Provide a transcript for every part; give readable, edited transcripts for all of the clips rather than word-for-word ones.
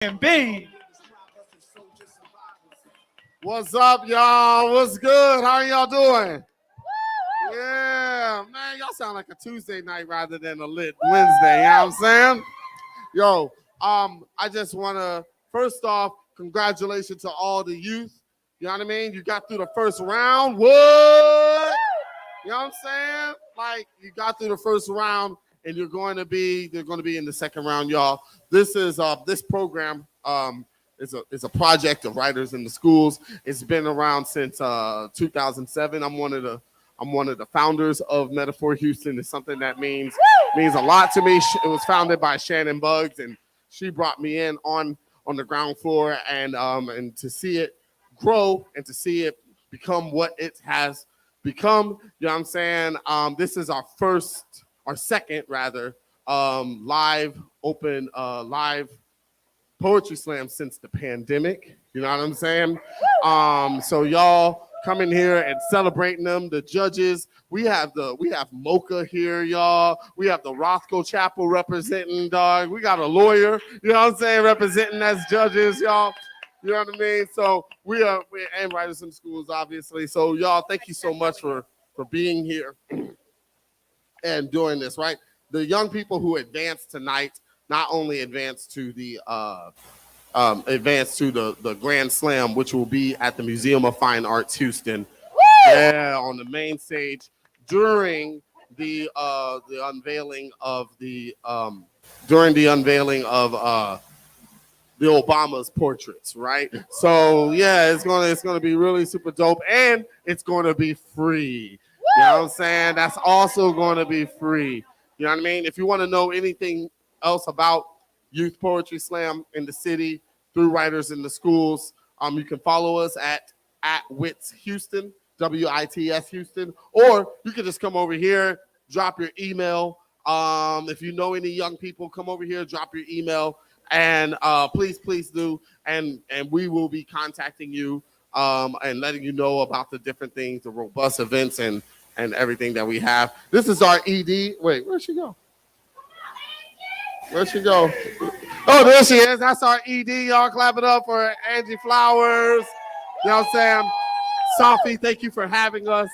and Bean. What's up, y'all? What's good? How y'all doing? Yeah, man, y'all sound like a Tuesday night rather than a lit Wednesday. You know what I'm saying? Yo, I just want to, first off, congratulations to all the youth. You know what I mean? You got through the first round. What? You know what I'm saying? Like, you got through the first round, and they're going to be in the second round, y'all. This is this program is a project of writers in the schools. It's been around since 2007. I'm one of the founders of Metaphor Houston. It's something that means a lot to me. It was founded by Shannon Buggs, and she brought me in on the ground floor, and to see it grow and to see it become what it has become. You know what I'm saying? This is our second live poetry slam since the pandemic. You know what I'm saying? So y'all come in here and celebrating them. The judges, we have Mocha here, y'all. We have the Rothko Chapel representing, dog. We got a lawyer, you know what I'm saying, representing as judges, y'all. You know what I mean? So we're and writers in schools, obviously. So y'all, thank you so much for being here and doing this, right? The young people who advanced tonight not only advanced to the Grand Slam, which will be at the Museum of Fine Arts Houston, on the main stage during the unveiling of the Obama's portraits, right? So yeah, it's gonna be really super dope, and it's gonna be free. You know what I'm saying? That's also gonna be free. You know what I mean? If you want to know anything else about Youth Poetry Slam in the city through writers in the schools, you can follow us at WITS Houston, WITS Houston, or you can just come over here, drop your email. If you know any young people, come over here, drop your email. And please do, and we will be contacting you and letting you know about the different things, the robust events and everything that we have. This is our ED. Wait, where'd she go? Where'd she go? Oh, there she is. That's our ED. Y'all clap it up for Angie Flowers. You know what I'm saying? Sophie, thank you for having us.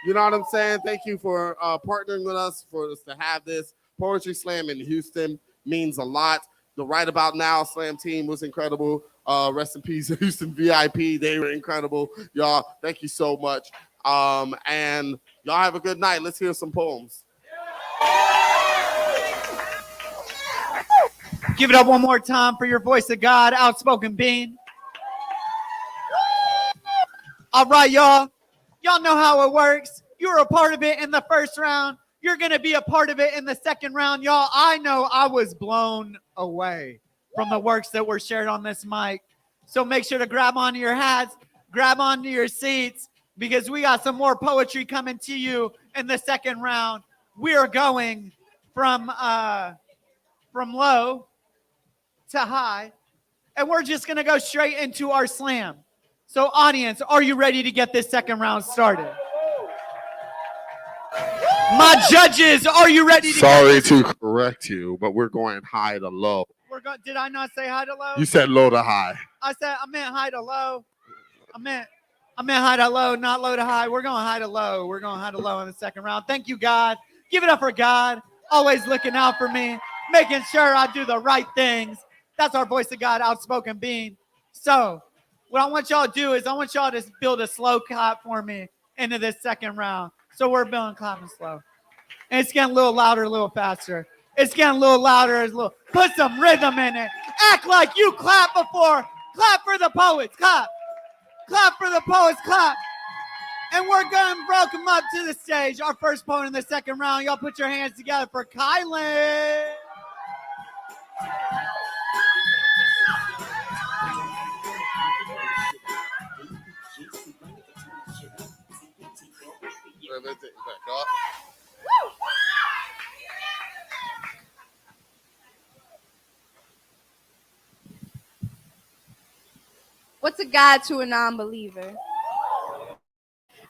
You know what I'm saying? Thank you for partnering with us for us to have this Poetry Slam in Houston. Means a lot. The Right About Now Slam team was incredible. Rest in peace, Houston VIP. They were incredible. Y'all, thank you so much. And y'all have a good night. Let's hear some poems. Give it up one more time for your voice of God, Outspoken Bean. All right, y'all. Y'all know how it works. You were a part of it in the first round. You're going to be a part of it in the second round, y'all. I know I was blown away from the works that were shared on this mic. So make sure to grab onto your hats, grab onto your seats, because we got some more poetry coming to you in the second round. We are going from low to high, and we're just going to go straight into our slam. So audience, are you ready to get this second round started? My judges, are you ready to Sorry to correct you, but we're going high to low. Did I not say high to low? You said low to high. I meant high to low. I meant high to low, not low to high. We're going high to low. We're going high to low in the second round. Thank you, God. Give it up for God. Always looking out for me, making sure I do the right things. That's our voice of God, Outspoken Bean. So what I want y'all to do is I want y'all to build a slow clap for me into this second round. So we're building clapping slow. And it's getting a little louder, a little faster. It's getting a little louder, put some rhythm in it. Act like you clapped before. Clap for the poets, clap. Clap for the poets, clap. And we're going to welcome up to the stage our first poet in the second round. Y'all put your hands together for Kylian. What's a God to a non-believer?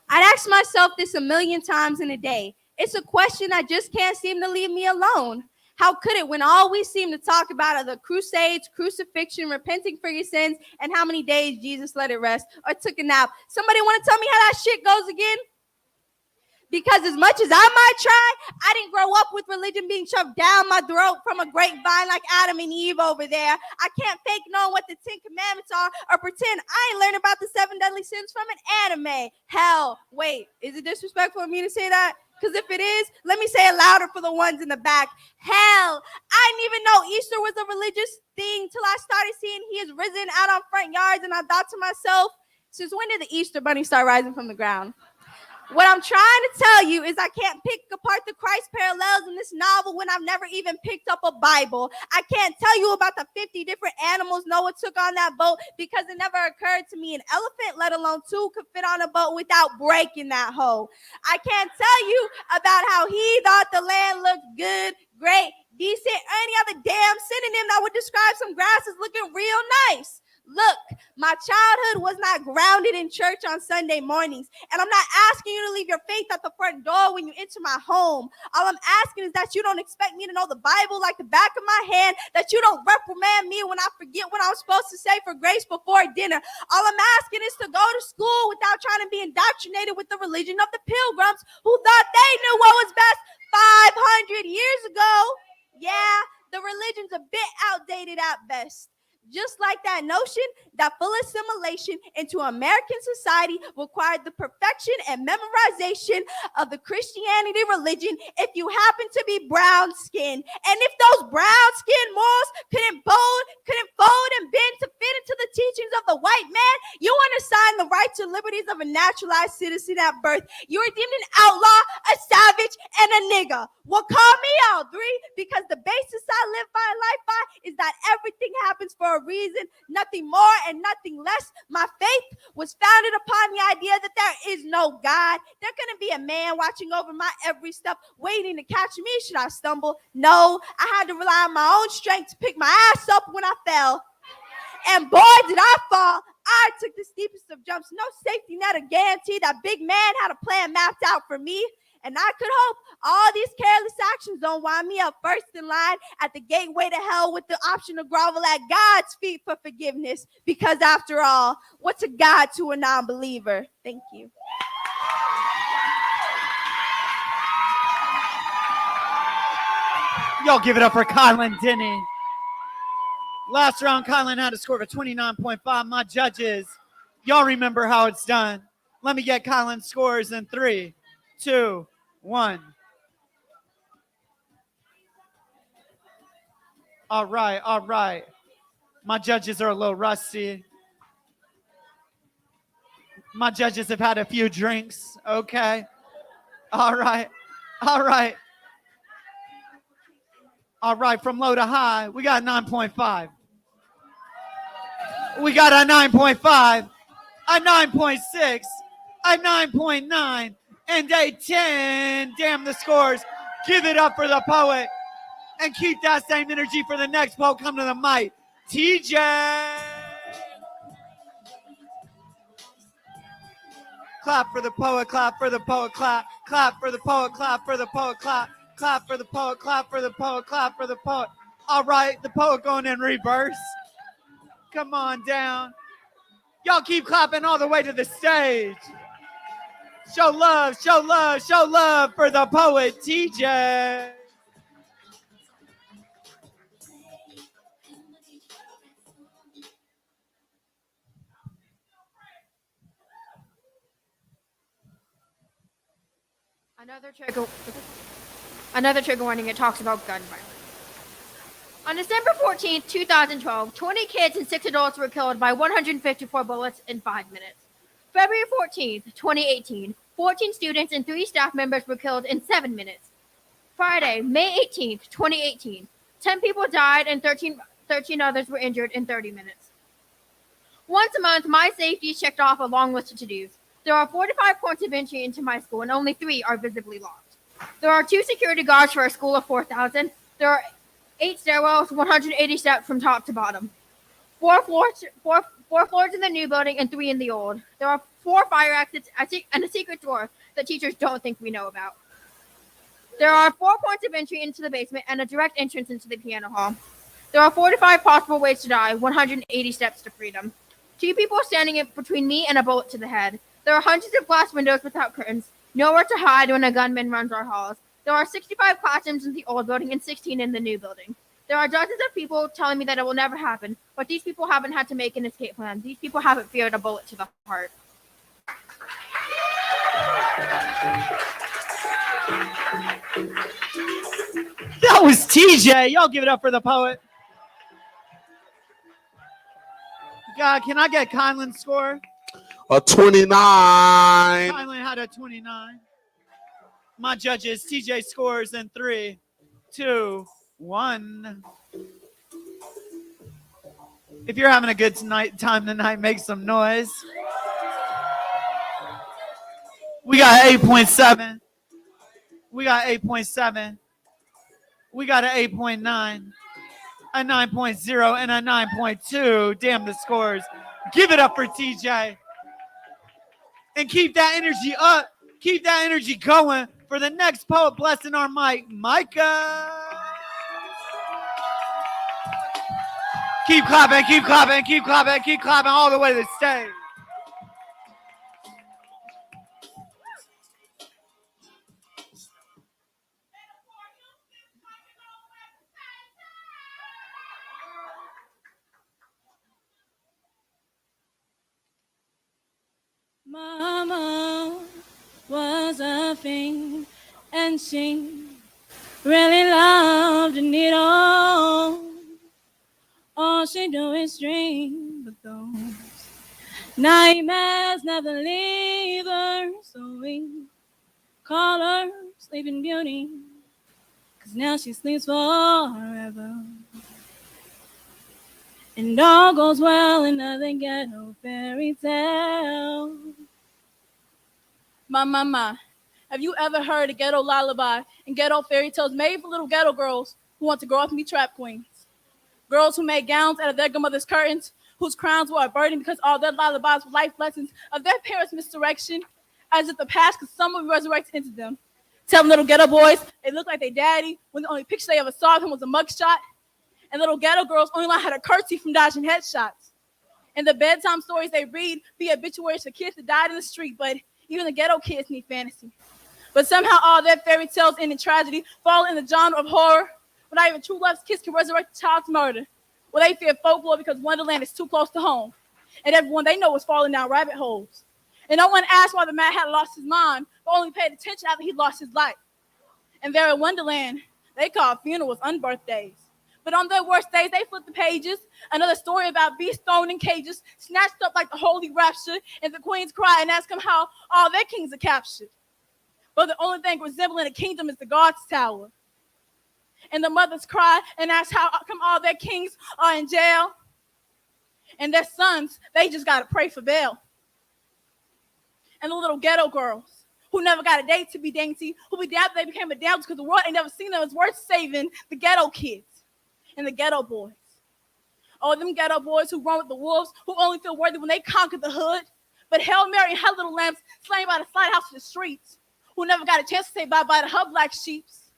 I'd ask myself this a million times in a day. It's a question that just can't seem to leave me alone. How could it when all we seem to talk about are the crusades, crucifixion, repenting for your sins, and how many days Jesus let it rest or took a nap? Somebody want to tell me how that shit goes again? Because as much as I might try, I didn't grow up with religion being shoved down my throat from a grapevine like Adam and Eve over there. I can't fake knowing what the 10 Commandments are or pretend I ain't learned about the 7 deadly sins from an anime. Hell, wait, is it disrespectful of me to say that? Because if it is, let me say it louder for the ones in the back. Hell, I didn't even know Easter was a religious thing till I started seeing he is risen out on front yards, and I thought to myself, since when did the Easter bunny start rising from the ground? What I'm trying to tell you is I can't pick apart the Christ parallels in this novel when I've never even picked up a Bible. I can't tell you about the 50 different animals Noah took on that boat because it never occurred to me an elephant, let alone 2, could fit on a boat without breaking that hoe. I can't tell you about how he thought the land looked good, great, decent, or any other damn synonym that would describe some grasses looking real nice. Look, my childhood was not grounded in church on Sunday mornings, and I'm not asking you to leave your faith at the front door when you enter my home. All I'm asking is that you don't expect me to know the Bible like the back of my hand, that you don't reprimand me when I forget what I'm supposed to say for grace before dinner. All I'm asking is to go to school without trying to be indoctrinated with the religion of the pilgrims who thought they knew what was best 500 years ago. Yeah, the religion's a bit outdated at best. Just like that notion that full assimilation into American society required the perfection and memorization of the Christianity religion if you happen to be brown skinned. And if those brown skinned morals couldn't fold and bend to fit into the teachings of the white man, you undersign the rights and liberties of a naturalized citizen at birth. You are deemed an outlaw, a savage, and a nigga. Well, call me all 3 because the basis I live by life by is that everything happens for a reason, nothing more and nothing less. My faith was founded upon the idea that there is no God. There couldn't be a man watching over my every step, waiting to catch me should I stumble. No, I had to rely on my own strength to pick my ass up when I fell. And boy, did I fall. I took the steepest of jumps. No safety net or guarantee that big man had a plan mapped out for me. And I could hope all these careless actions don't wind me up first in line at the gateway to hell with the option to grovel at God's feet for forgiveness. Because after all, what's a God to a non-believer? Thank you. Y'all give it up for Kylian Denny. Last round, Kylian had a score of 29.5. My judges, y'all remember how it's done. Let me get Kylian's scores in 3, 2, 1. All right. My judges are a little rusty. My judges have had a few drinks. Okay. All right. From low to high, we got 9.5. We got a 9.5, a 9.6, a 9.9, and a 10. Damn the scores. Give it up for the poet. And keep that same energy for the next poet. Come to the mic. TJ. Clap for the poet, clap for the poet, clap. Clap for the poet, clap for the poet, clap. Clap for the poet, clap for the poet, clap for the poet. All right, the poet going in reverse. Come on down. Y'all keep clapping all the way to the stage. Show love for the poet, TJ. Another trigger warning, it talks about gun violence. On December 14th, 2012, 20 kids and 6 adults were killed by 154 bullets in 5 minutes. February 14th, 2018, 14 students and 3 staff members were killed in 7 minutes. Friday, May 18th, 2018, 10 people died and 13 others were injured in 30 minutes. Once a month, my safety is checked off a long list of to-dos. There are 45 points of entry into my school, and only 3 are visibly locked. There are 2 security guards for a school of 4,000. There are 8 stairwells, 180 steps from top to bottom. 4 floors in the new building and 3 in the old. There are 4 fire exits and a secret door that teachers don't think we know about. There are 4 points of entry into the basement and a direct entrance into the piano hall. There are 45 possible ways to die, 180 steps to freedom. 2 people standing between me and a bullet to the head. There are hundreds of glass windows without curtains, nowhere to hide when a gunman runs our halls. There are 65 classrooms in the old building and 16 in the new building. There are dozens of people telling me that it will never happen, but these people haven't had to make an escape plan. These people haven't feared a bullet to the heart. That was TJ. Y'all give it up for the poet. God, can I get Kylian's score? A 29. Kylian had a 29. My judges, TJ scores in 3, 2, 1. If you're having a good time tonight, make some noise. We got 8.7. We got 8.7. We got an 8.9, a 9.0, and a 9.2. Damn the scores. Give it up for TJ. And keep that energy up. Keep that energy going for the next poet blessing our mic, Micah. Keep clapping, keep clapping, keep clapping, keep clapping all the way to the stage. Mama was a thing, and she really loved it all. All she do is dream, but those nightmares never leave her. So we call her Sleeping Beauty, 'cause now she sleeps forever. And all goes well, another ghetto fairy tale. My, have you ever heard a ghetto lullaby and ghetto fairy tales made for little ghetto girls who want to grow up and be trap queens? Girls who made gowns out of their grandmother's curtains, whose crowns were a burden because all their lullabies were life lessons of their parents' misdirection, as if the past could someone resurrect into them. Telling little ghetto boys they look like their daddy when the only picture they ever saw of him was a mugshot. And little ghetto girls only learn how to curtsy from dodging headshots. And the bedtime stories they read be obituaries for kids that died in the street, but even the ghetto kids need fantasy. But somehow all their fairy tales end in tragedy, fall in the genre of horror, where not even true love's kiss can resurrect a child's murder. Where they fear folklore because Wonderland is too close to home. And everyone they know is falling down rabbit holes. And no one asked why the man had lost his mind, but only paid attention after he lost his life. And there in Wonderland, they call funerals unbirthdays. But on their worst days, they flip the pages. Another story about beasts thrown in cages, snatched up like the holy rapture, and the queens cry and ask them how all their kings are captured. But the only thing resembling a kingdom is the guard's tower. And the mothers cry and ask how come all their kings are in jail. And their sons, they just got to pray for bail. And the little ghetto girls who never got a date to be dainty, who be down they became a damsel because the world ain't never seen them as worth saving, the ghetto kids. And the ghetto boys. Oh, them ghetto boys who run with the wolves, who only feel worthy when they conquer the hood. But Hail Mary and her little lambs slain by the slide house to the streets, who never got a chance to say bye-bye to her black sheeps.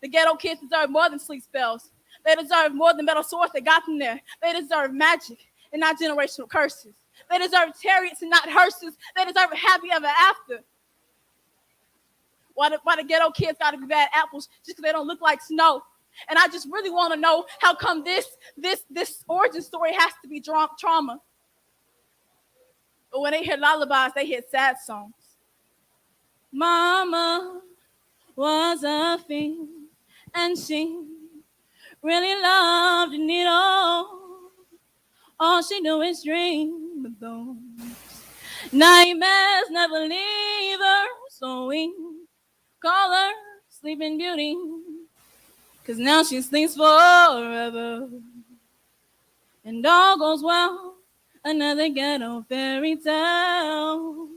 The ghetto kids deserve more than sleep spells. They deserve more than metal swords that got them there. They deserve magic and not generational curses. They deserve chariots and not hearses. They deserve a happy ever after. Why the ghetto kids gotta be bad apples just because they don't look like snow? And I just really want to know how come this origin story has to be trauma. But when they hear lullabies, they hear sad songs. Mama was a thing, and she really loved it all. All she knew is dream, but those nightmares never leave her. So we call her Sleeping Beauty, 'cause now she sleeps forever. And all goes well, another ghetto fairy tale.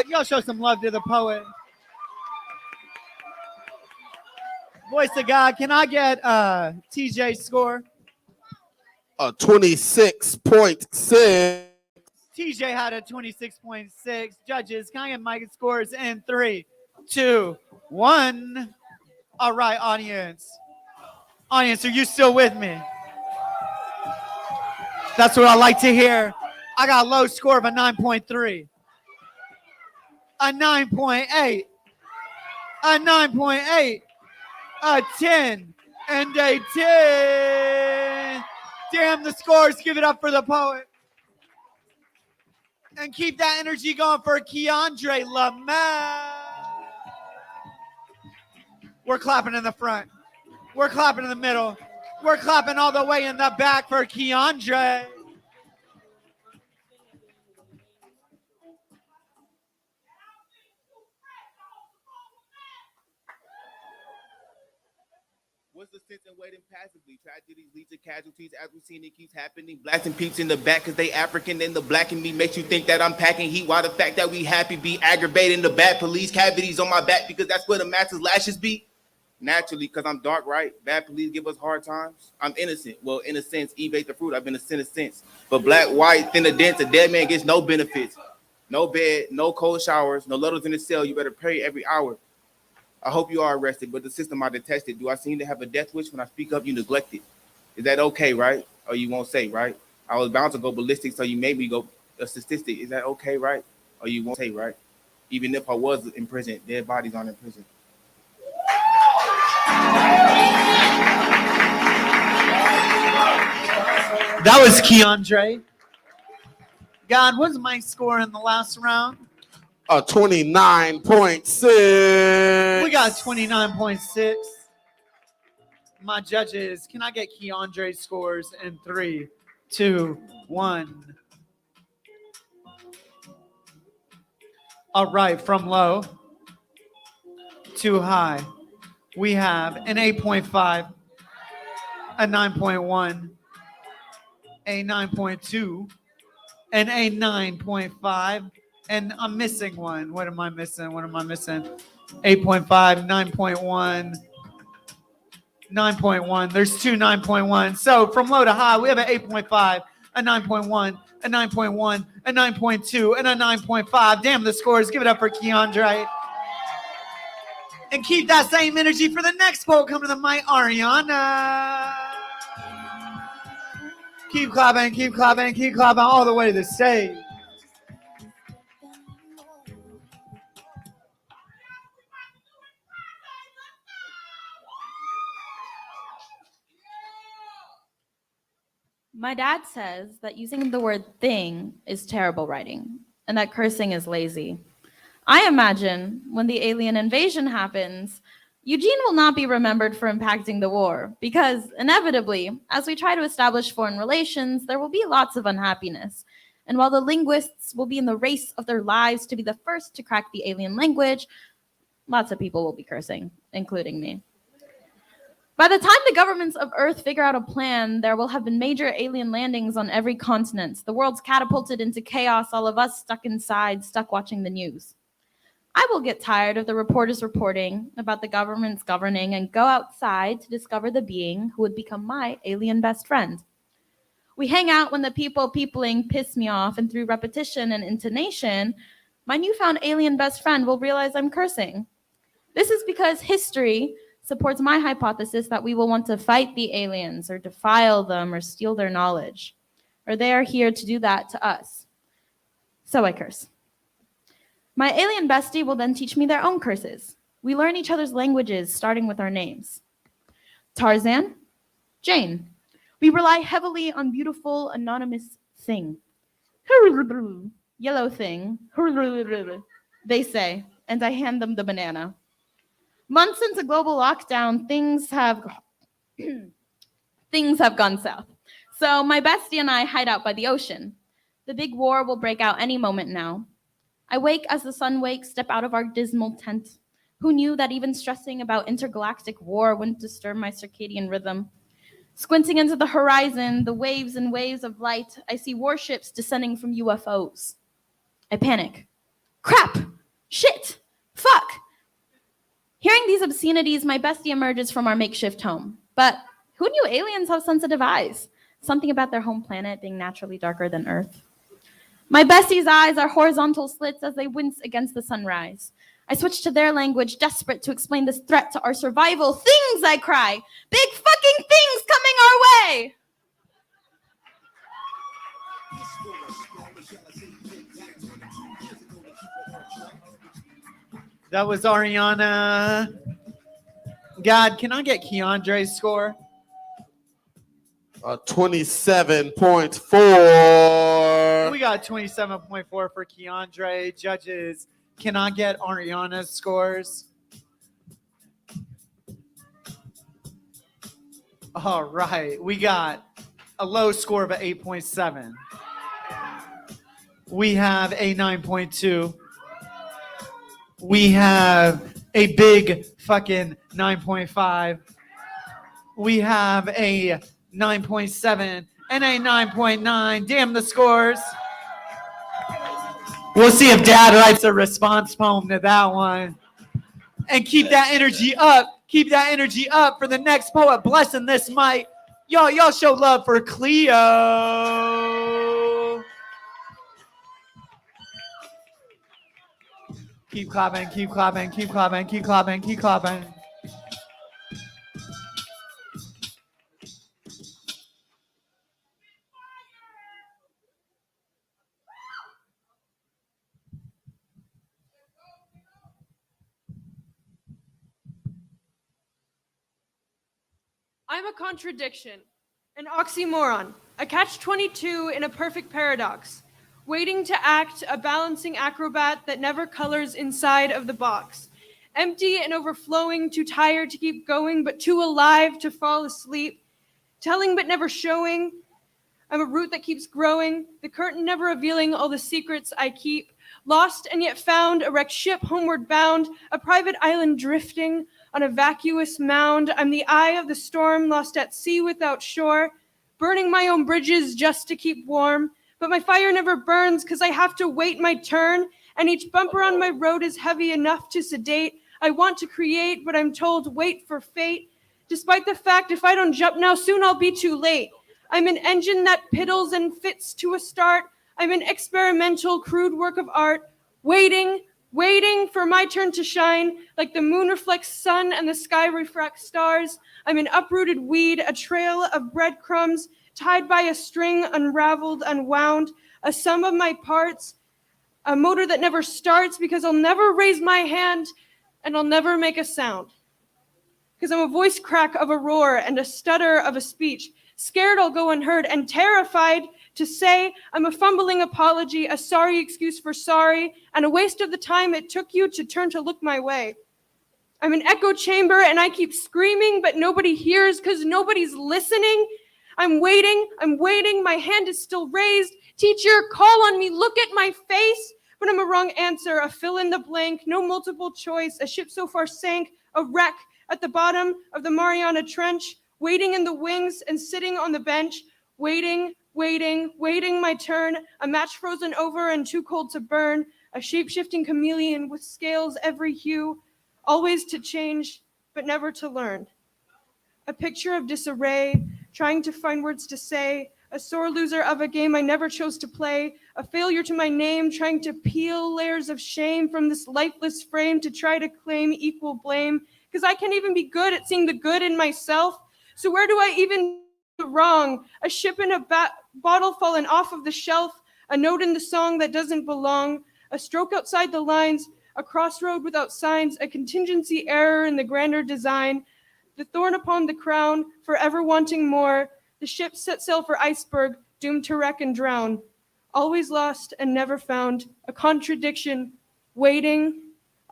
Y'all show some love to the poet. Voice of God, can I get TJ's score? A 26.6. TJ had a 26.6. Judges, can I get Micah scores in 3, 2, 1? All right, audience. Audience, are you still with me? That's what I like to hear. I got a low score of a 9.3. A 9.8. A 9.8. A 10. And a 10. Damn the scores. Give it up for the poet. And keep that energy going for Keiondre Lamel. We're clapping in the front. We're clapping in the middle. We're clapping all the way in the back for Keiondre. What's the sense in waiting passively? Tragedies lead to casualties as we've seen it keeps happening. Blasting peeps in the back because they African, and the black in me makes you think that I'm packing heat. While the fact that we happy be aggravating the bad police cavities on my back because that's where the masses lashes be. Naturally, because I'm dark, right? Bad police give us hard times. I'm innocent. Well, in a sense, Eve ate the fruit. I've been a sinner since. But black, white, thin, or dense, a dead man gets no benefits. No bed, no cold showers, no levels in the cell. You better pray every hour. I hope you are arrested, but the system I detested. Do I seem to have a death wish? When I speak up, you neglect it. Is that okay, right? Or you won't say, right? I was bound to go ballistic, so you made me go a statistic. Is that okay, right? Or you won't say, right? Even if I was in prison, dead bodies aren't in prison. That was Keiondre. God, what's my score in the last round? A 29.6. We got 29.6. My judges, can I get Keiondre's scores in 3, 2, 1? All right, from low to high, we have an 8.5, a 9.1, a 9.2, and a 9.5. And I'm missing one. What am I missing? 8.5, 9.1, 9.1. There's two 9.1. So from low to high, we have an 8.5, a 9.1, a 9.1, a 9.2, and a 9.5. Damn the scores. Give it up for Keiondre. And keep that same energy for the next poll coming to the mic, Ariana. Keep clapping, keep clapping, keep clapping all the way to the stage. My dad says that using the word thing is terrible writing and that cursing is lazy. I imagine when the alien invasion happens, Eugene will not be remembered for impacting the war because inevitably, as we try to establish foreign relations, there will be lots of unhappiness. And while the linguists will be in the race of their lives to be the first to crack the alien language, lots of people will be cursing, including me. By the time the governments of Earth figure out a plan, there will have been major alien landings on every continent. The world's catapulted into chaos, all of us stuck inside, stuck watching the news. I will get tired of the reporters reporting about the governments governing and go outside to discover the being who would become my alien best friend. We hang out when the peopling piss me off, and through repetition and intonation, my newfound alien best friend will realize I'm cursing. This is because history supports my hypothesis that we will want to fight the aliens or defile them or steal their knowledge, or they are here to do that to us. So I curse. My alien bestie will then teach me their own curses. We learn each other's languages, starting with our names. Tarzan, Jane. We rely heavily on beautiful, anonymous thing. Yellow thing, they say, and I hand them the banana. Months into global lockdown, things have gone south. So my bestie and I hide out by the ocean. The big war will break out any moment now. I wake as the sun wakes, step out of our dismal tent. Who knew that even stressing about intergalactic war wouldn't disturb my circadian rhythm? Squinting into the horizon, the waves and waves of light, I see warships descending from UFOs. I panic. Crap! Shit! Fuck! Hearing these obscenities, my bestie emerges from our makeshift home. But who knew aliens have sensitive eyes? Something about their home planet being naturally darker than Earth. My bestie's eyes are horizontal slits as they wince against the sunrise. I switch to their language, desperate to explain this threat to our survival. Things, I cry. Big fucking things coming our way. That was Ariana. God, can I get Keiondre's score? 27.4. We got 27.4 for Keiondre. Judges, can I get Ariana's scores? All right, we got a low score of an 8.7. We have a 9.2. We have a big fucking 9.5. We have a 9.7 and a 9.9. Damn the scores. We'll see if Dad writes a response poem to that one. And keep that energy up. Keep that energy up for the next poet blessing this mic. Y'all show love for Cleo. Keep clapping, keep clapping, keep clapping, keep clapping, keep clapping. I'm a contradiction, an oxymoron, a catch-22 in a perfect paradox, waiting to act a balancing acrobat that never colors inside of the box. Empty and overflowing, too tired to keep going, but too alive to fall asleep. Telling but never showing. I'm a root that keeps growing, the curtain never revealing all the secrets I keep. Lost and yet found, a wrecked ship homeward bound, a private island drifting on a vacuous mound. I'm the eye of the storm, lost at sea without shore, burning my own bridges just to keep warm. But my fire never burns because I have to wait my turn, and each bumper on my road is heavy enough to sedate. I want to create, but I'm told wait for fate. Despite the fact if I don't jump now, soon I'll be too late. I'm an engine that piddles and fits to a start. I'm an experimental, crude work of art, waiting for my turn to shine, like the moon reflects sun and the sky refracts stars. I'm an uprooted weed, a trail of breadcrumbs, tied by a string, unraveled, unwound, a sum of my parts, a motor that never starts because I'll never raise my hand and I'll never make a sound. Because I'm a voice crack of a roar and a stutter of a speech, scared I'll go unheard and terrified to say I'm a fumbling apology, a sorry excuse for sorry, and a waste of the time it took you to turn to look my way. I'm an echo chamber and I keep screaming, but nobody hears because nobody's listening. I'm waiting, my hand is still raised. Teacher, call on me, look at my face. But I'm a wrong answer, a fill in the blank, no multiple choice, a ship so far sank, a wreck at the bottom of the Mariana Trench, waiting in the wings and sitting on the bench, waiting my turn, a match frozen over and too cold to burn, a shape-shifting chameleon with scales every hue, always to change, but never to learn. A picture of disarray, trying to find words to say, a sore loser of a game I never chose to play, a failure to my name, trying to peel layers of shame from this lifeless frame to try to claim equal blame, because I can't even be good at seeing the good in myself. So where do I even do wrong? A ship in a bottle fallen off of the shelf, a note in the song that doesn't belong, a stroke outside the lines, a crossroad without signs, a contingency error in the grander design, the thorn upon the crown, forever wanting more, the ship set sail for iceberg, doomed to wreck and drown, always lost and never found, a contradiction, waiting,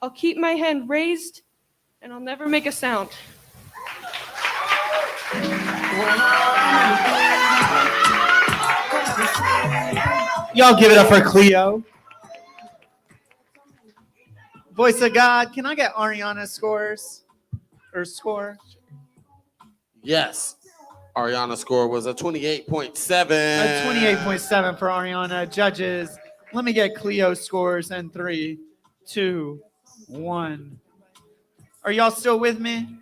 I'll keep my hand raised, and I'll never make a sound. Y'all give it up for Cleo. Voice of God, can I get Ariana's scores? Or score? Yes. Ariana's score was a 28.7. A 28.7 for Ariana. Judges, let me get Cleo's scores in 3, 2, 1. Are y'all still with me?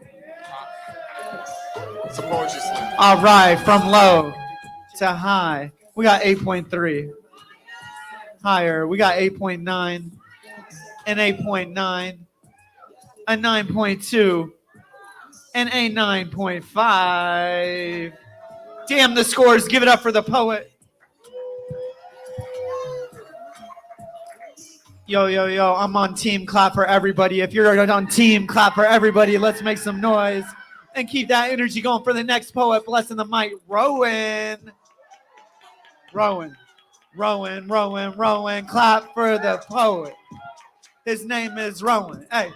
Support yourself. All right, from low to high, we got 8.3. Higher. We got 8.9, an 8.9, a 9.2, and a 9.5. Damn the scores. Give it up for the poet. Yo, yo, yo. I'm on team. Clap for everybody. If you're on team, clap for everybody. Let's make some noise and keep that energy going for the next poet. Blessing the mic, Rowan. Rowan. Rowan, Rowan, Rowan. Clap for the poet. His name is Rowan. Hey.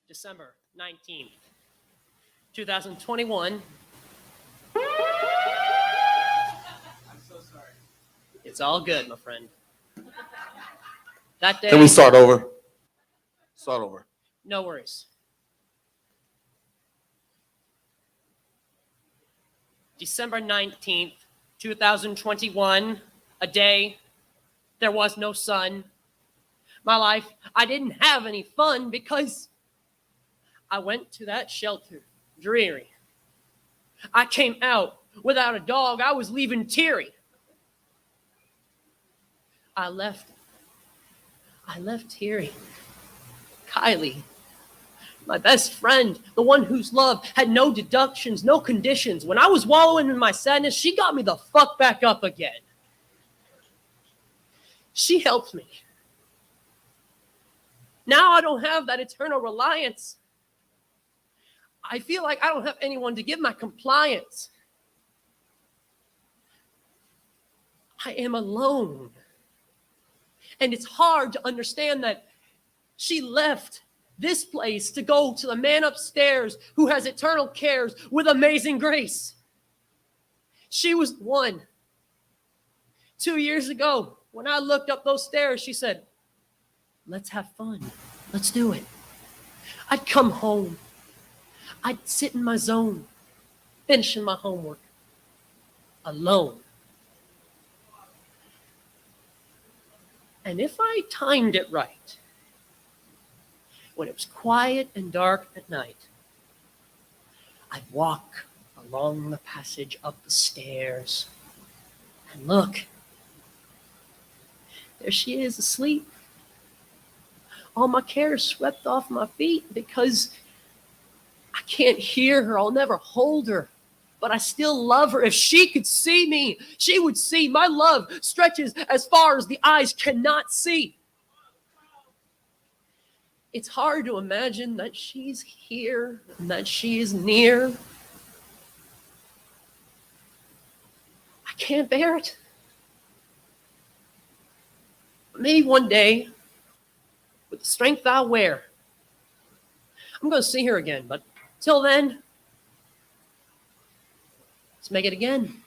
December 19th, 2021. I'm so sorry. It's all good, my friend. That day. Can we start over? Start over. No worries. December 19th, 2021, a day, there was no sun. My life, I didn't have any fun because I went to that shelter, dreary. I came out without a dog. I was leaving teary. I left teary. Kylie, my best friend, the one whose love had no deductions, no conditions. When I was wallowing in my sadness, she got me the fuck back up again. She helped me. Now I don't have that eternal reliance. I feel like I don't have anyone to give my compliance. I am alone. And it's hard to understand that she left this place to go to the man upstairs who has eternal cares with amazing grace. She was one. 2 years ago, when I looked up those stairs, she said, let's have fun. Let's do it. I'd come home. I'd sit in my zone, finishing my homework, alone. And if I timed it right, when it was quiet and dark at night, I'd walk along the passage up the stairs and look. There she is, asleep. All my cares swept off my feet because I can't hear her. I'll never hold her, but I still love her. If she could see me, she would see my love stretches as far as the eyes cannot see. It's hard to imagine that she's here and that she is near. I can't bear it. Maybe one day, with the strength I wear, I'm going to see her again. But till then, let's make it again.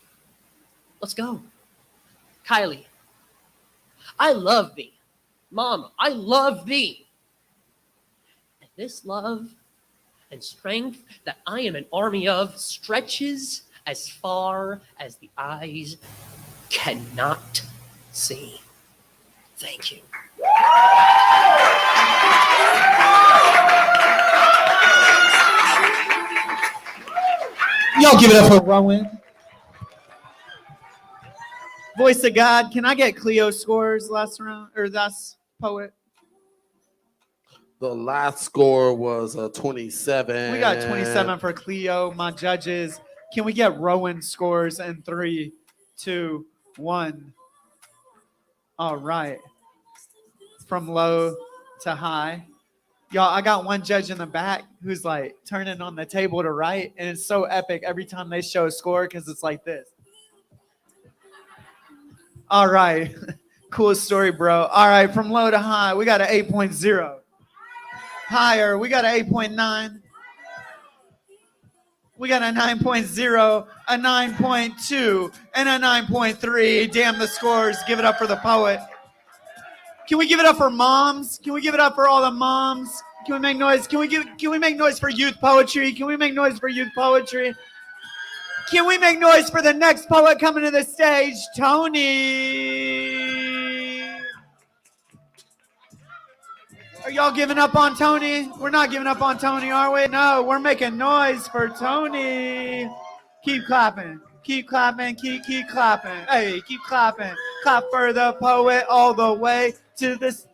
Let's go. Kylie, I love thee. Mama, I love thee. And this love and strength that I am an army of stretches as far as the eyes cannot see. Thank you. Y'all give it up for Rowan. Voice of God. Can I get Cleo scores last round or last poet? The last score was 27. We got 27 for Cleo. My judges. Can we get Rowan scores in 3, 2, 1? All right. From low to high. Y'all, I got one judge in the back who's like turning on the table to write, and it's so epic every time they show a score because it's like this. All right. Cool story, bro. All right, from low to high, we got an 8.0. Higher, we got an 8.9. We got a 9.0, a 9.2, and a 9.3. Damn the scores. Give it up for the poet. Can we give it up for moms? Can we give it up for all the moms? Can we make noise? Can we make noise for youth poetry? Can we make noise for youth poetry? Can we make noise for the next poet coming to the stage, Tony? Are y'all giving up on Tony? We're not giving up on Tony, are we? No, we're making noise for Tony. Keep clapping. Keep clapping. Keep clapping. Hey, keep clapping. Clap for the poet all the way to this.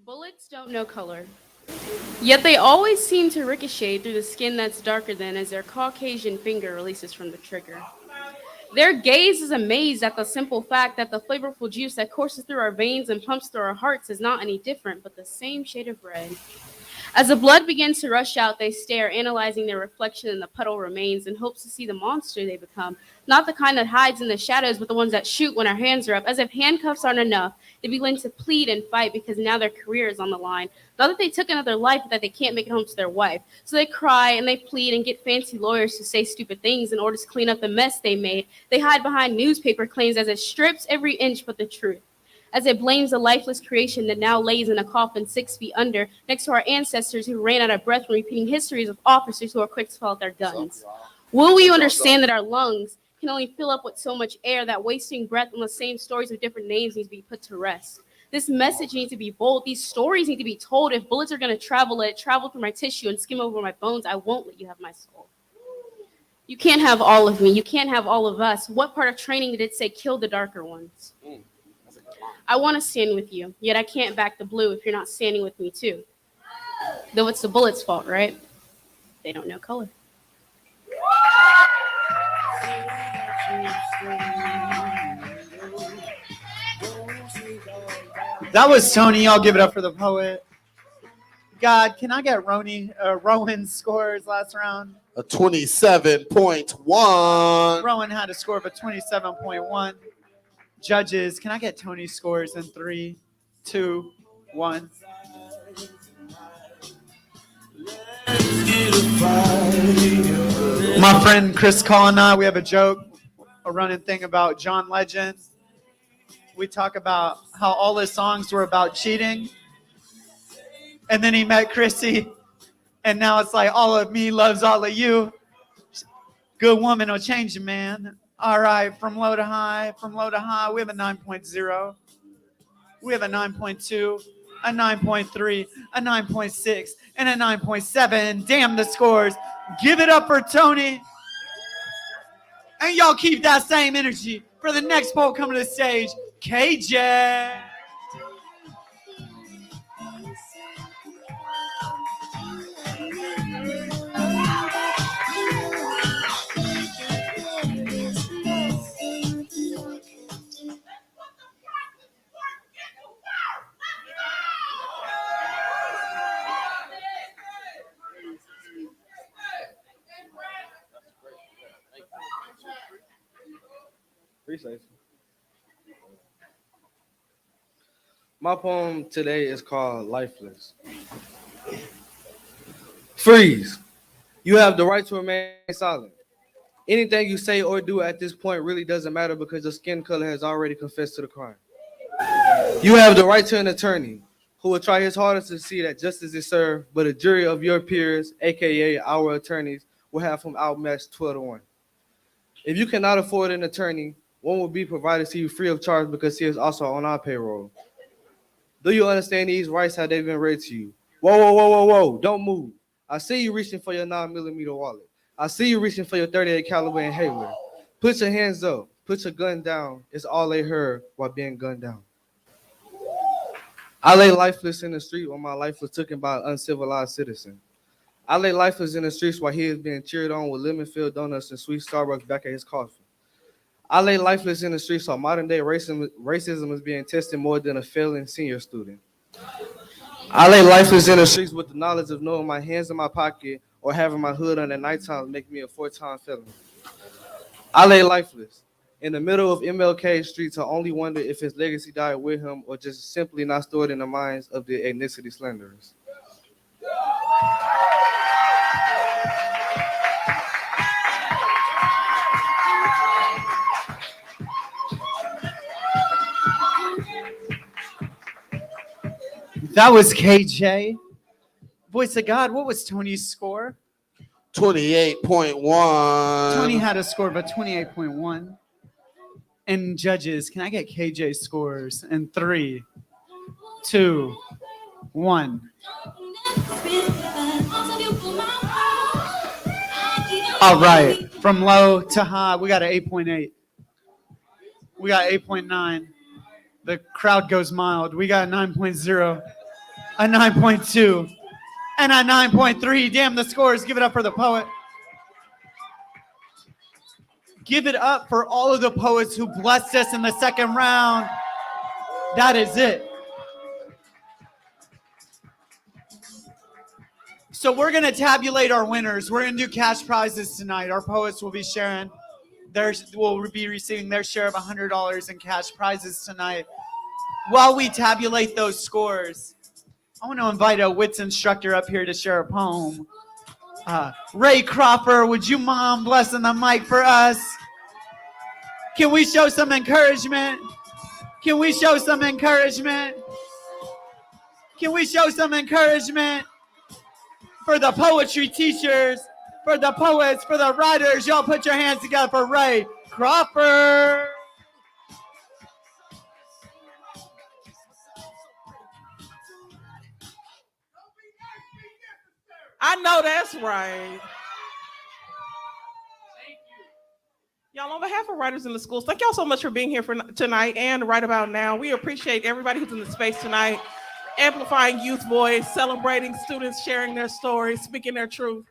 Bullets don't know color. Yet they always seem to ricochet through the skin that's darker than as their Caucasian finger releases from the trigger. Their gaze is amazed at the simple fact that the flavorful juice that courses through our veins and pumps through our hearts is not any different, but the same shade of red. As the blood begins to rush out, they stare, analyzing their reflection in the puddle remains in hopes to see the monster they become. Not the kind that hides in the shadows, but the ones that shoot when our hands are up. As if handcuffs aren't enough, they begin to plead and fight because now their career is on the line. Not that they took another life, but that they can't make it home to their wife. So they cry and they plead and get fancy lawyers to say stupid things in order to clean up the mess they made. They hide behind newspaper claims as it strips every inch but the truth. As it blames the lifeless creation that now lays in a coffin 6 feet under, next to our ancestors who ran out of breath from repeating histories of officers who are quick to pull out their guns. Will we understand that our lungs can only fill up with so much air, that wasting breath on the same stories with different names needs to be put to rest? This message needs to be bold. These stories need to be told. If bullets are going to travel, let it travel through my tissue and skim over my bones. I won't let you have my soul. You can't have all of me. You can't have all of us. What part of training did it say kill the darker ones? I want to stand with you, yet I can't back the blue if you're not standing with me too. Though it's the bullets' fault, right? They don't know color. That was Tony. Y'all give it up for the poet. God, can I get Rowan's scores last round? A 27.1. Rowan had a score of a 27.1. Judges, can I get Tony's scores in 3, 2, 1? My friend Chris Call and I, we have a joke, a running thing about John Legend. We talk about how all his songs were about cheating. And then he met Chrissy, and now it's like all of me loves all of you. Good woman will change you, man. All right, from low to high, we have a 9.0. We have a 9.2, a 9.3, a 9.6, and a 9.7. Damn the scores. Give it up for Tony. And y'all keep that same energy for the next poet coming to the stage, KJ. Appreciate you. My poem today is called Lifeless. Freeze. You have the right to remain silent. Anything you say or do at this point really doesn't matter because your skin color has already confessed to the crime. You have the right to an attorney who will try his hardest to see that justice is served, but a jury of your peers, aka our attorneys, will have him outmatched 12-1. If you cannot afford an attorney, one will be provided to you free of charge because he is also on our payroll. Do you understand these rights, how they've been read to you? Whoa, whoa, whoa, whoa, whoa, don't move. I see you reaching for your 9mm wallet. I see you reaching for your 38 caliber inhaler. Put your hands up, put your gun down. It's all they heard while being gunned down. I lay lifeless in the street when my life was taken by an uncivilized citizen. I lay lifeless in the streets while he is being cheered on with lemon-filled donuts and sweet Starbucks back at his coffin. I lay lifeless in the streets while modern-day racism is being tested more than a failing senior student. I lay lifeless in the streets with the knowledge of knowing my hands in my pocket or having my hood on at nighttime make me a 4-time felon. I lay lifeless in the middle of MLK Street to only wonder if his legacy died with him or just simply not stored in the minds of the ethnicity slanderers. That was KJ. Voice of God, what was Tony's score? 28.1. Tony had a score of a 28.1. And judges, can I get KJ's scores in 3, 2, 1? All right, from low to high, we got an 8.8. We got 8.9. The crowd goes mild. We got a 9.0, a 9.2, and a 9.3. Damn, the scores. Give it up for the poet. Give it up for all of the poets who blessed us in the second round. That is it. So we're going to tabulate our winners. We're going to do cash prizes tonight. Our poets will be sharing. Will be receiving their share of $100 in cash prizes tonight. While we tabulate those scores, I want to invite a wits instructor up here to share a poem. Ray Crawford, would you mom blessing the mic for us? Can we show some encouragement? Can we show some encouragement? Can we show some encouragement for the poetry teachers, for the poets, for the writers? Y'all put your hands together for Ray Crawford. I know that's right. Y'all, on behalf of writers in the schools, thank y'all so much for being here for tonight and right about now. We appreciate everybody who's in the space tonight, amplifying youth voice, celebrating students sharing their stories, speaking their truth.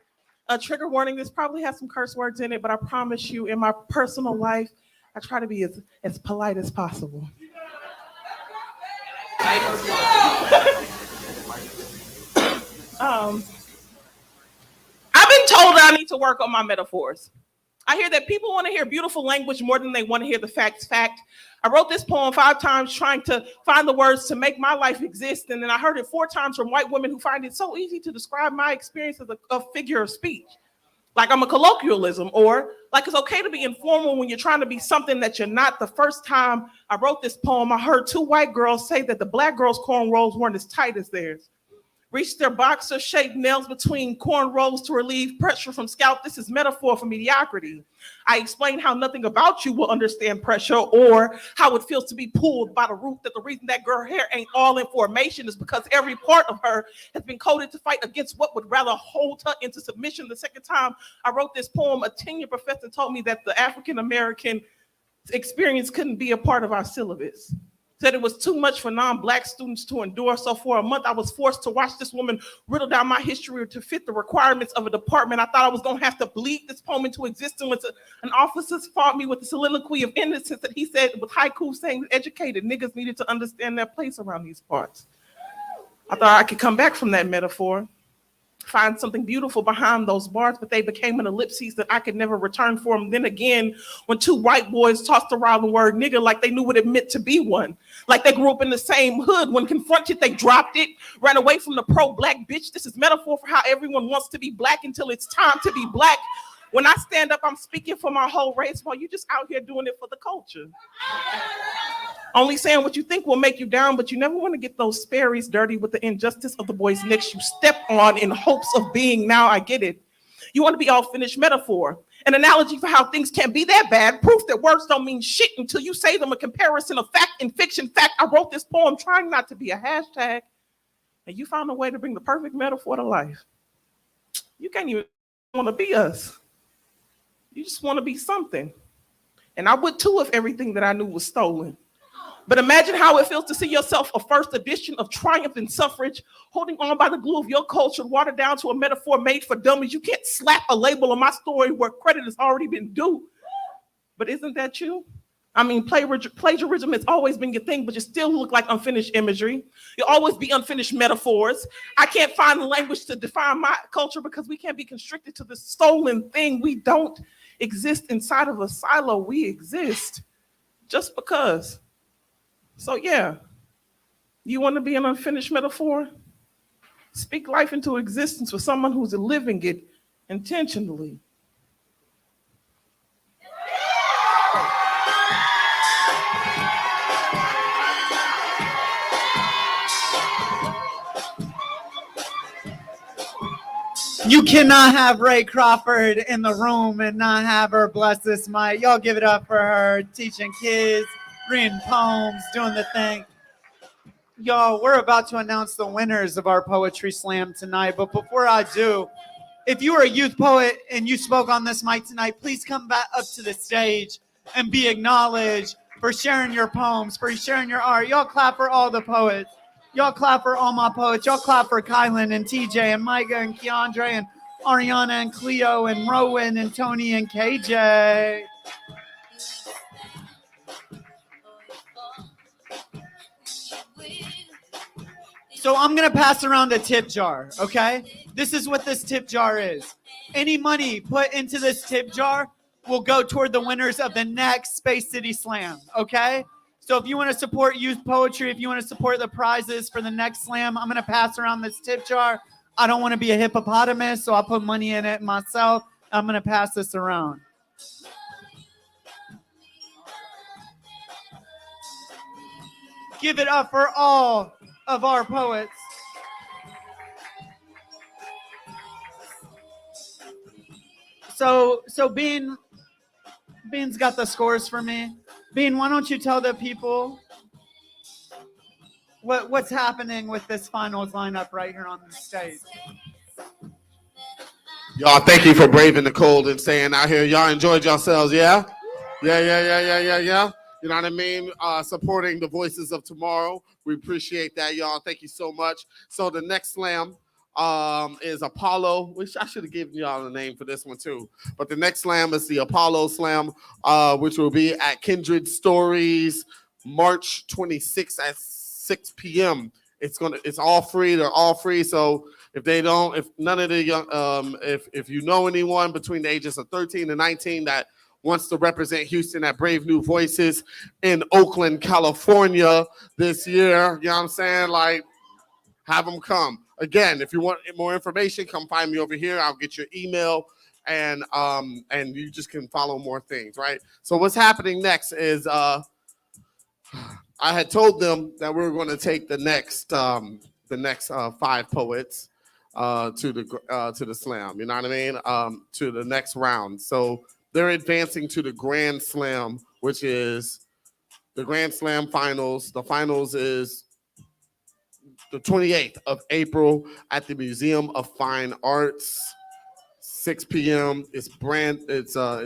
A trigger warning, this probably has some curse words in it, but I promise you, in my personal life, I try to be as polite as possible. I've been told I need to work on my metaphors. I hear that people want to hear beautiful language more than they want to hear the facts. Fact. I wrote this poem 5 times trying to find the words to make my life exist, and then I heard it 4 times from white women who find it so easy to describe my experience as a figure of speech. Like I'm a colloquialism, or like it's okay to be informal when you're trying to be something that you're not. The first time I wrote this poem, I heard 2 white girls say that the black girls' cornrows weren't as tight as theirs. Reached their boxer-shaped nails between cornrows to relieve pressure from scalp. This is metaphor for mediocrity. I explained how nothing about you will understand pressure, or how it feels to be pulled by the root, that the reason that girl hair ain't all in formation is because every part of her has been coded to fight against what would rather hold her into submission. The second time I wrote this poem, a tenure professor told me that the African-American experience couldn't be a part of our syllabus. Said it was too much for non-black students to endure. So for a month, I was forced to watch this woman riddle down my history to fit the requirements of a department. I thought I was gonna have to bleed this poem into existence when an officer fought me with the soliloquy of innocence that he said with haiku saying educated niggas needed to understand their place around these parts. I thought I could come back from that metaphor, find something beautiful behind those bars, but they became an ellipsis that I could never return from. Then again, when 2 white boys tossed around the word nigga like they knew what it meant to be one, like they grew up in the same hood. When confronted, they dropped it, ran away from the pro-black bitch. This is metaphor for how everyone wants to be black until it's time to be black. When I stand up, I'm speaking for my whole race while you're just out here doing it for the culture. Only saying what you think will make you down, but you never want to get those Sperry's dirty with the injustice of the boys next you step on in hopes of being. Now I get it. You want to be all finished metaphor, an analogy for how things can't be that bad, proof that words don't mean shit until you say them, a comparison of fact and fiction. Fact, I wrote this poem trying not to be a hashtag, and you found a way to bring the perfect metaphor to life. You can't even want to be us. You just want to be something. And I would too if everything that I knew was stolen. But imagine how it feels to see yourself a first edition of Triumph and Suffrage, holding on by the glue of your culture, watered down to a metaphor made for dummies. You can't slap a label on my story where credit has already been due. But isn't that you? I mean, plagiarism has always been your thing, but you still look like unfinished imagery. You'll always be unfinished metaphors. I can't find the language to define my culture because we can't be constricted to this stolen thing. We don't exist inside of a silo. We exist just because. So yeah, you want to be an unfinished metaphor? Speak life into existence for someone who's living it intentionally. You cannot have Ray Crawford in the room and not have her bless this mic. Y'all give it up for her, teaching kids, reading poems, doing the thing. Y'all, we're about to announce the winners of our poetry slam tonight. But before I do, if you are a youth poet and you spoke on this mic tonight, please come back up to the stage and be acknowledged for sharing your poems, for sharing your art. Y'all clap for all the poets. Y'all clap for all my poets. Y'all clap for Kylian and TJ and Micah and Keiondre and Ariana and Cleo and Rowan and Tony and KJ. So I'm going to pass around a tip jar, okay? This is what this tip jar is. Any money put into this tip jar will go toward the winners of the next Space City Slam, okay? So if you want to support youth poetry, if you want to support the prizes for the next slam, I'm going to pass around this tip jar. I don't want to be a hippopotamus, so I'll put money in it myself. I'm going to pass this around. Give it up for all of our poets. So Bean's got the scores for me. Bean, why don't you tell the people what's happening with this finals lineup right here on the stage? Y'all, thank you for braving the cold and staying out here. Y'all enjoyed yourselves, yeah? Yeah. You know what I mean? Supporting the voices of tomorrow. We appreciate that, y'all. Thank you so much. So the next slam is Apollo, which I should have given y'all a name for this one too. But the next slam is the Apollo Slam, which will be at Kindred Stories, March 26th at 6 p.m. It's all free. They're all free. So if none of the young, if you know anyone between the ages of 13 and 19 that wants to represent Houston at Brave New Voices in Oakland, California this year, you know what I'm saying? Like, have them come. Again, if you want more information, come find me over here. I'll get your email, and you just can follow more things, right? So what's happening next is I had told them that we were going to take the next 5 poets to the slam. You know what I mean? To the next round. So they're advancing to the Grand Slam, which is the Grand Slam finals. The finals is the 28th of April at the Museum of Fine Arts, 6 p.m. It's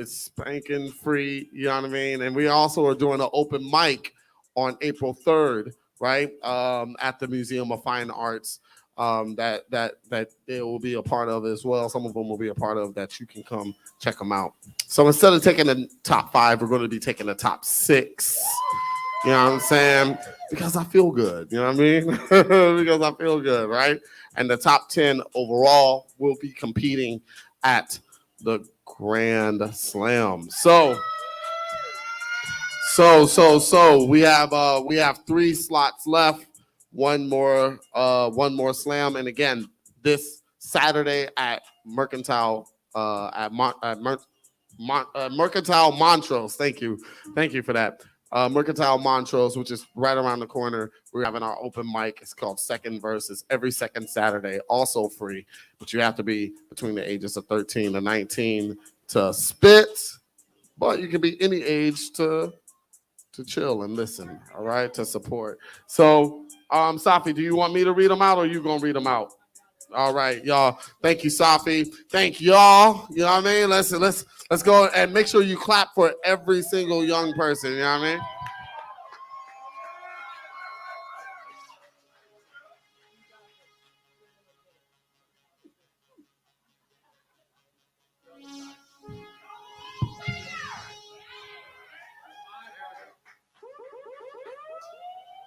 spanking free, you know what I mean? And we also are doing an open mic on April 3rd, right? At the Museum of Fine Arts, that they will be a part of as well. Some of them will be a part of that. You can come check them out. So instead of taking the top 5, we're going to be taking the top 6. You know what I'm saying? Because I feel good. You know what I mean? Because I feel good, right? And the top 10 overall will be competing at the Grand Slam. So we have 3 slots left. One more slam, and again, this Saturday at Mercantile Mercantile Montrose. Thank you for that. Mercantile Montrose, which is right around the corner. We're having our open mic. It's called Second Verses every second Saturday, also free, but you have to be between the ages of 13 and 19 to spit, but you can be any age to chill and listen, all right, to support. So, Safi, do you want me to read them out, or you gonna read them out? All right, y'all. Thank you, Safi. Thank y'all. You know what I mean? Let's go and make sure you clap for every single young person. You know what I mean?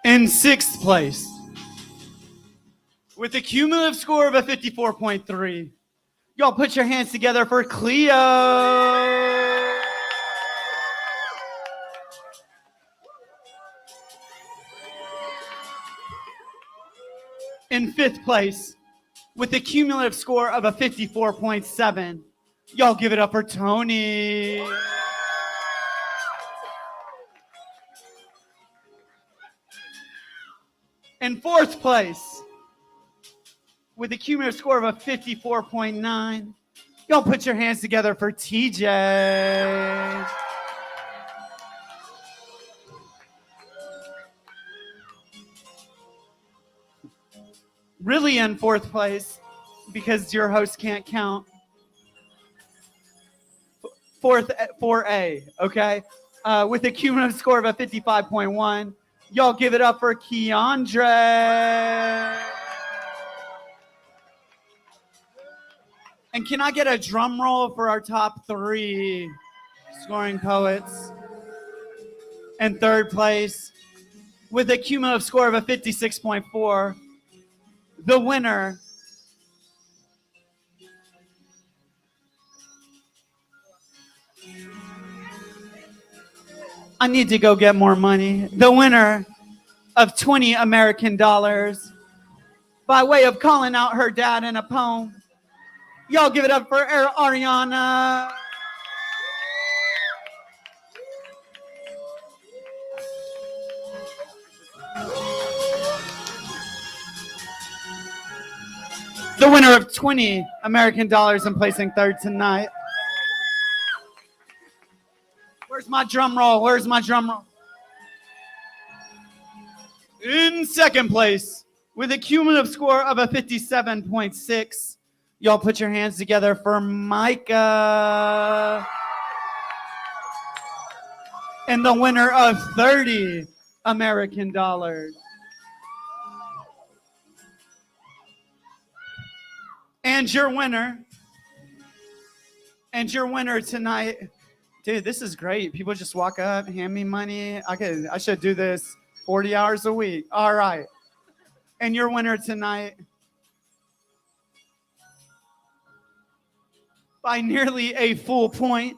In 6th place, with a cumulative score of a 54.3, y'all put your hands together for Cleo. In 5th place, with a cumulative score of a 54.7, y'all give it up for Tony. In 4th place, with a cumulative score of a 54.9. Y'all put your hands together for TJ. Really in fourth place because your host can't count. 4A, okay? With a cumulative score of a 55.1. Y'all give it up for Keiondre. And can I get a drum roll for our top 3 scoring poets? In third place, with a cumulative score of a 56.4, the winner I need to go get more money. The winner of 20 American dollars by way of calling out her dad in a poem. Y'all give it up for Ariana. The winner of 20 American dollars and placing third tonight. Where's my drum roll? Where's my drum roll? In second place, with a cumulative score of a 57.6, y'all put your hands together for Micah. And the winner of 30 American dollars. And your winner tonight. Dude, this is great. People just walk up, hand me money. I should do this 40 hours a week. All right. And your winner tonight, by nearly a full point.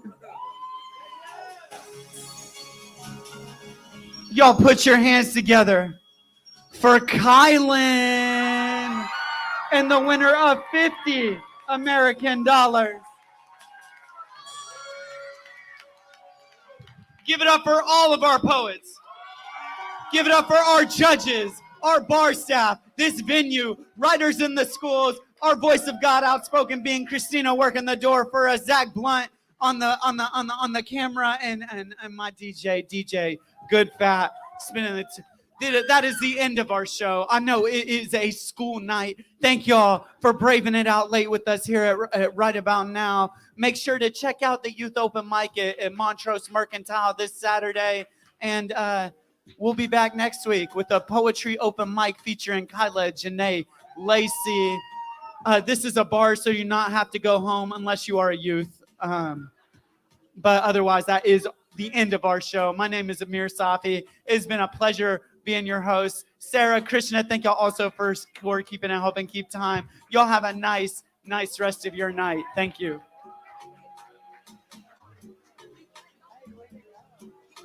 Y'all put your hands together for Kylian and the winner of 50 American dollars. Give it up for all of our poets. Give it up for our judges, our bar staff, this venue, writers in the schools, our voice of God outspoken being Christina working the door for us, Zach Blunt on the camera, and my DJ Good Fat spinning the that is the end of our show. I know it is a school night. Thank y'all for braving it out late with us here at right about now. Make sure to check out the Youth Open Mic at Montrose Mercantile this Saturday. And we'll be back next week with a poetry open mic featuring Kyla, Janae, Lacey. This is a bar, so you not have to go home unless you are a youth. But otherwise, that is the end of our show. My name is Amir Safi. It's been a pleasure being your host. Sarah, Krishna, thank y'all also for keeping it, helping keep time. Y'all have a nice rest of your night. Thank you.